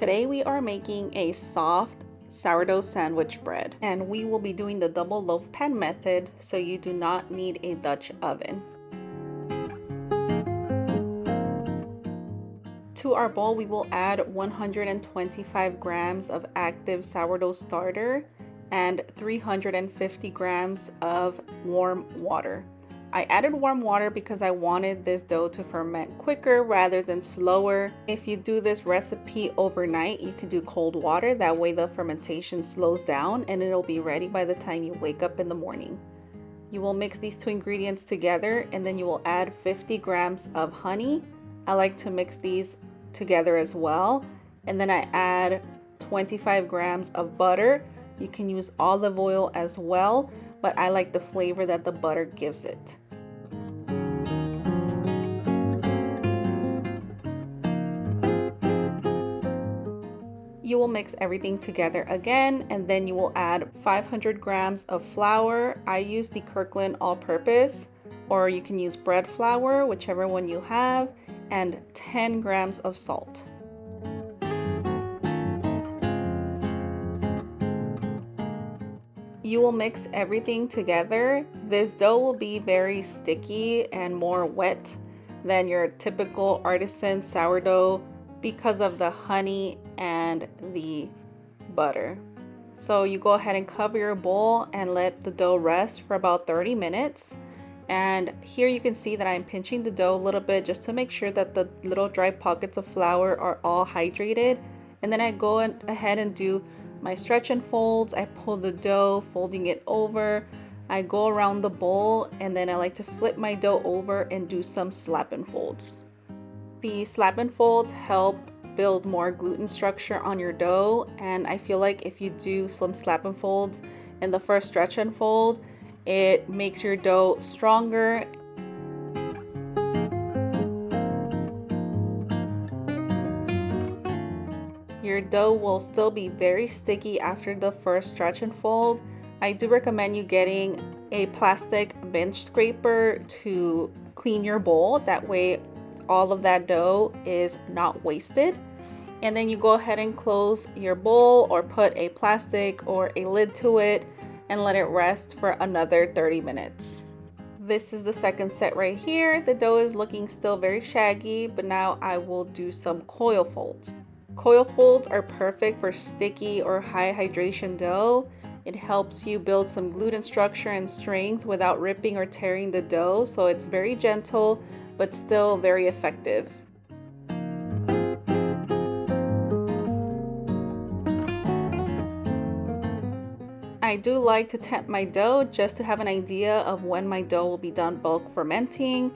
Today we are making a soft sourdough sandwich bread, and we will be doing the double loaf pan method, so you do not need a Dutch oven. To our bowl, we will add 125 grams of active sourdough starter and 350 grams of warm water. I added warm water because I wanted this dough to ferment quicker rather than slower. If you do this recipe overnight, you can do cold water. That way the fermentation slows down and it'll be ready by the time you wake up in the morning. You will mix these two ingredients together, and then you will add 50 grams of honey. I like to mix these together as well. And then I add 25 grams of butter. You can use olive oil as well, but I like the flavor that the butter gives it. You will mix everything together again, and then you will add 500 grams of flour. I use the Kirkland all-purpose, or you can use bread flour, whichever one you have, and 10 grams of salt. You will mix everything together. This dough will be very sticky and more wet than your typical artisan sourdough because of the honey and the butter. So you go ahead and cover your bowl and let the dough rest for about 30 minutes. And here you can see that I'm pinching the dough a little bit just to make sure that the little dry pockets of flour are all hydrated. And then I go ahead and do my stretch and folds. I pull the dough, folding it over. I go around the bowl, and then I like to flip my dough over and do some slap and folds. The slap and folds help build more gluten structure on your dough, and I feel like if you do some slap and folds in the first stretch and fold, it makes your dough stronger. Your dough will still be very sticky after the first stretch and fold. I do recommend you getting a plastic bench scraper to clean your bowl. That way all of that dough is not wasted. And then you go ahead and close your bowl or put a plastic or a lid to it and let it rest for another 30 minutes. This is the second set right here. The dough is looking still very shaggy, but now I will do some coil folds. Coil folds are perfect for sticky or high hydration dough. It helps you build some gluten structure and strength without ripping or tearing the dough, so it's very gentle but still very effective. I do like to temp my dough just to have an idea of when my dough will be done bulk fermenting.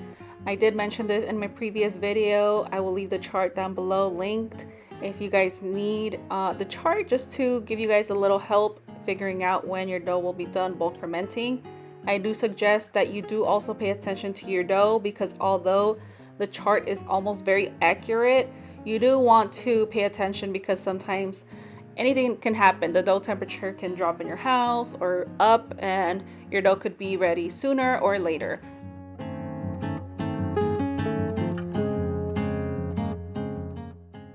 I did mention this in my previous video. I will leave the chart down below linked if you guys need the chart, just to give you guys a little help figuring out when your dough will be done bulk fermenting. I do suggest that you do also pay attention to your dough, because although the chart is almost very accurate, you do want to pay attention because sometimes anything can happen. The dough temperature can drop in your house or up, and your dough could be ready sooner or later.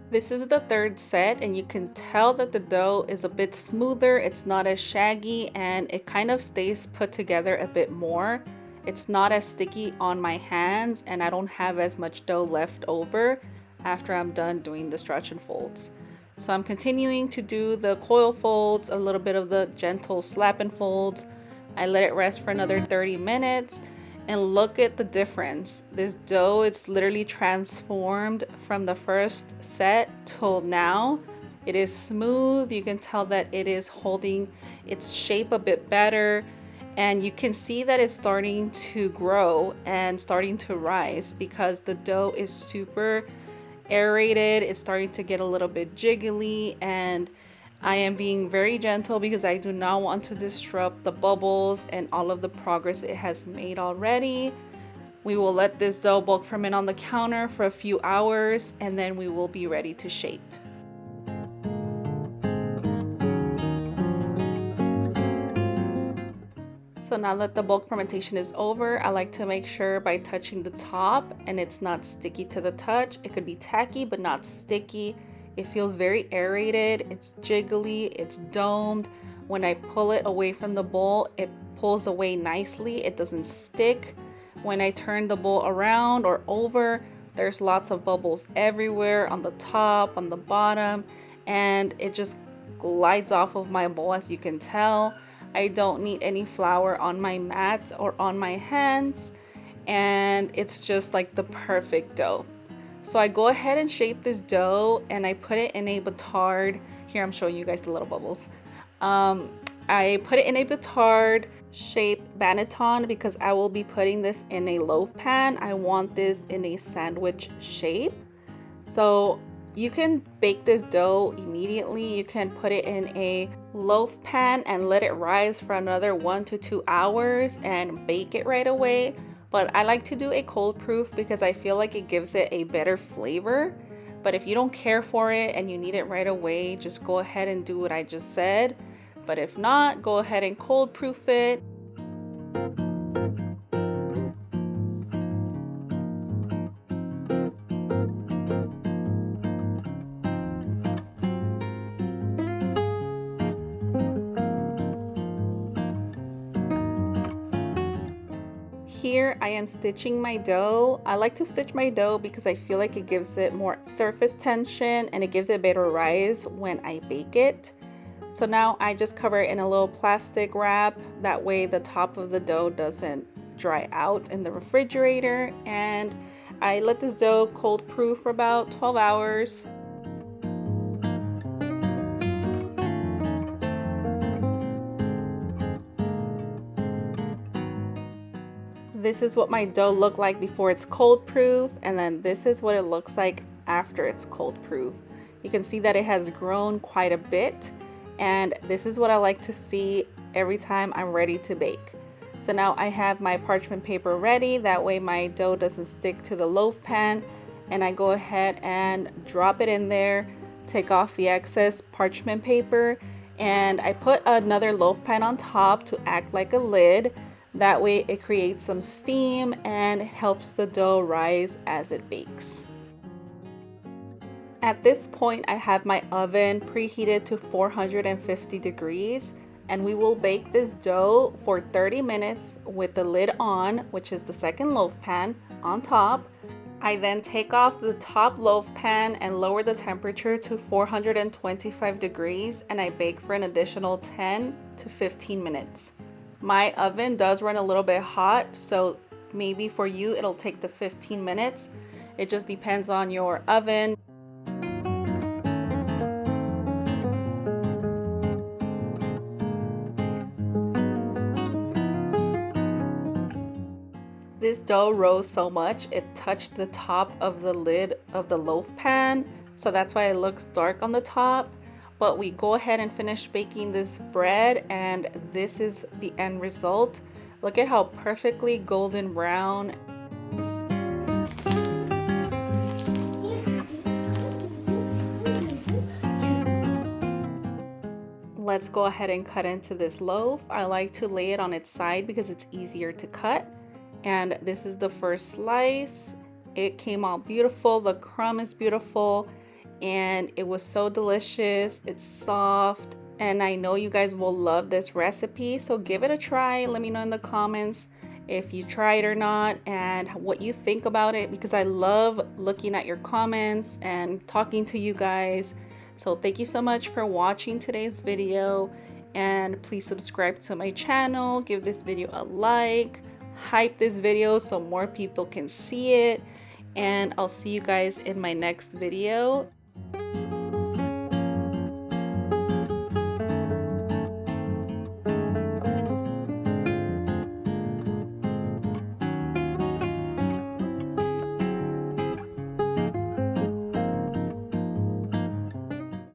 This is the third set, and you can tell that the dough is a bit smoother. It's not as shaggy, and it kind of stays put together a bit more. It's not as sticky on my hands, and I don't have as much dough left over after I'm done doing the stretch and folds. So I'm continuing to do the coil folds, a little bit of the gentle slap and folds. I let it rest for another 30 minutes. And look at the difference. This dough, it's literally transformed from the first set till now. It is smooth. You can tell that it is holding its shape a bit better. And you can see that it's starting to grow and starting to rise because the dough is super aerated. It's starting to get a little bit jiggly, and I am being very gentle because I do not want to disrupt the bubbles and all of the progress it has made already. We will let this dough bulk ferment on the counter for a few hours, and then we will be ready to shape. So now that the bulk fermentation is over, I like to make sure by touching the top and it's not sticky to the touch. It could be tacky but not sticky. It feels very aerated, it's jiggly, it's domed. When I pull it away from the bowl, it pulls away nicely, it doesn't stick. When I turn the bowl around or over, there's lots of bubbles everywhere, on the top, on the bottom, and it just glides off of my bowl, as you can tell. I don't need any flour on my mat or on my hands, and it's just like the perfect dough. So I go ahead and shape this dough and I put it in a batard. Here I'm showing you guys the little bubbles. I put it in a batard shaped banneton because I will be putting this in a loaf pan. I want this in a sandwich shape. So you can bake this dough immediately. You can put it in a loaf pan and let it rise for another 1 to 2 hours and bake it right away. But I like to do a cold proof because I feel like it gives it a better flavor. But if you don't care for it and you need it right away, just go ahead and do what I just said. But if not, go ahead and cold proof it. Here I am stitching my dough. I like to stitch my dough because I feel like it gives it more surface tension and it gives it better rise when I bake it. So now I just cover it in a little plastic wrap. That way the top of the dough doesn't dry out in the refrigerator. And I let this dough cold proof for about 12 hours. This is what my dough looked like before it's cold proof, and then this is what it looks like after it's cold proof. You can see that it has grown quite a bit, and this is what I like to see every time I'm ready to bake. So now I have my parchment paper ready, that way my dough doesn't stick to the loaf pan, and I go ahead and drop it in there, take off the excess parchment paper, and I put another loaf pan on top to act like a lid. That way it creates some steam and helps the dough rise as it bakes. At this point, I have my oven preheated to 450 degrees, and we will bake this dough for 30 minutes with the lid on, which is the second loaf pan, on top. I then take off the top loaf pan and lower the temperature to 425 degrees, and I bake for an additional 10 to 15 minutes. My oven does run a little bit hot, so maybe for you it'll take the 15 minutes. It just depends on your oven. This dough rose so much it touched the top of the lid of the loaf pan, so that's why it looks dark on the top. But we go ahead and finish baking this bread, and this is the end result. Look at how perfectly golden brown. Let's go ahead and cut into this loaf. I like to lay it on its side because it's easier to cut. And this is the first slice. It came out beautiful. The crumb is beautiful. And it was so delicious. It's soft, and I know you guys will love this recipe, so give it a try. Let me know in the comments if you tried or not and what you think about it, because I love looking at your comments and talking to you guys. So thank you so much for watching today's video, and please subscribe to my channel, give this video a like, hype this video so more people can see it, and I'll see you guys in my next video.